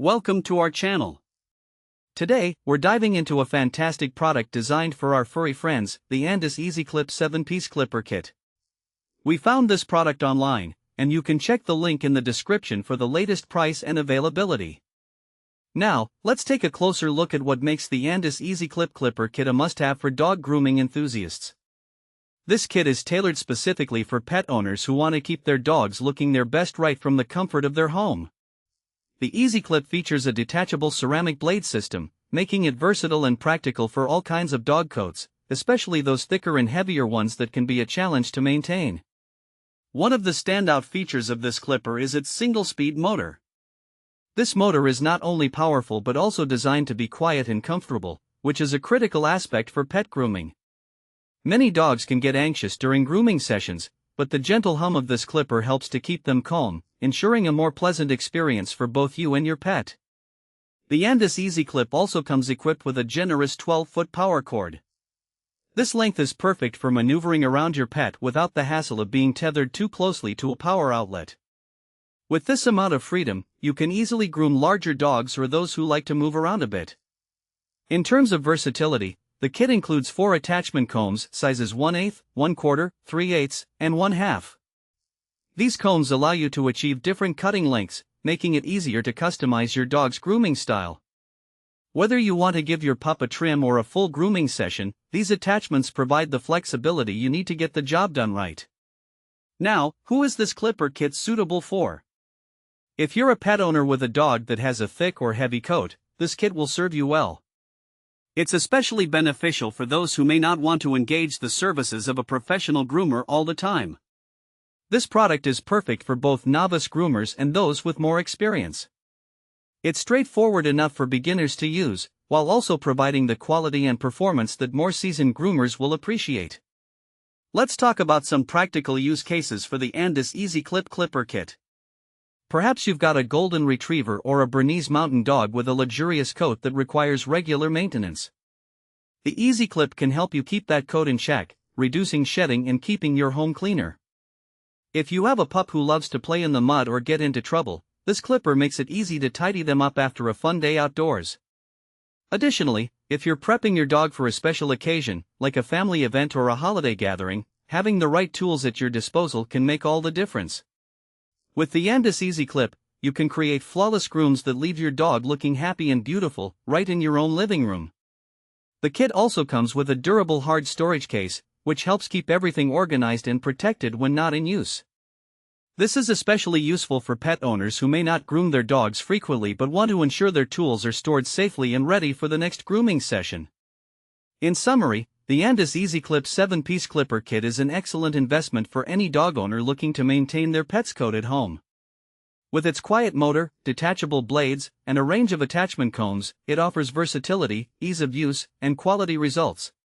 Welcome to our channel. Today, we're diving into a fantastic product designed for our furry friends, the Andis EasyClip 7-piece clipper kit. We found this product online, and you can check the link in the description for the latest price and availability. Now, let's take a closer look at what makes the Andis EasyClip clipper kit a must-have for dog grooming enthusiasts. This kit is tailored specifically for pet owners who want to keep their dogs looking their best right from the comfort of their home. The EasyClip features a detachable ceramic blade system, making it versatile and practical for all kinds of dog coats, especially those thicker and heavier ones that can be a challenge to maintain. One of the standout features of this clipper is its single-speed motor. This motor is not only powerful but also designed to be quiet and comfortable, which is a critical aspect for pet grooming. Many dogs can get anxious during grooming sessions, but the gentle hum of this clipper helps to keep them calm, ensuring a more pleasant experience for both you and your pet. The Andis EasyClip also comes equipped with a generous 12-foot power cord. This length is perfect for maneuvering around your pet without the hassle of being tethered too closely to a power outlet. With this amount of freedom, you can easily groom larger dogs or those who like to move around a bit. In terms of versatility, the kit includes 4 attachment combs sizes 1/8, 1/4, 3/8, and 1/2. These combs allow you to achieve different cutting lengths, making it easier to customize your dog's grooming style. Whether you want to give your pup a trim or a full grooming session, these attachments provide the flexibility you need to get the job done right. Now, who is this clipper kit suitable for? If you're a pet owner with a dog that has a thick or heavy coat, this kit will serve you well. It's especially beneficial for those who may not want to engage the services of a professional groomer all the time. This product is perfect for both novice groomers and those with more experience. It's straightforward enough for beginners to use, while also providing the quality and performance that more seasoned groomers will appreciate. Let's talk about some practical use cases for the Andis EasyClip clipper kit. Perhaps you've got a golden retriever or a Bernese mountain dog with a luxurious coat that requires regular maintenance. The EasyClip can help you keep that coat in check, reducing shedding and keeping your home cleaner. If you have a pup who loves to play in the mud or get into trouble, this clipper makes it easy to tidy them up after a fun day outdoors. Additionally, if you're prepping your dog for a special occasion, like a family event or a holiday gathering, having the right tools at your disposal can make all the difference. With the Andis EasyClip, you can create flawless grooms that leave your dog looking happy and beautiful, right in your own living room. The kit also comes with a durable hard storage case, which helps keep everything organized and protected when not in use. This is especially useful for pet owners who may not groom their dogs frequently but want to ensure their tools are stored safely and ready for the next grooming session. In summary, the Andis EasyClip 7-piece clipper kit is an excellent investment for any dog owner looking to maintain their pet's coat at home. With its quiet motor, detachable blades, and a range of attachment combs, it offers versatility, ease of use, and quality results.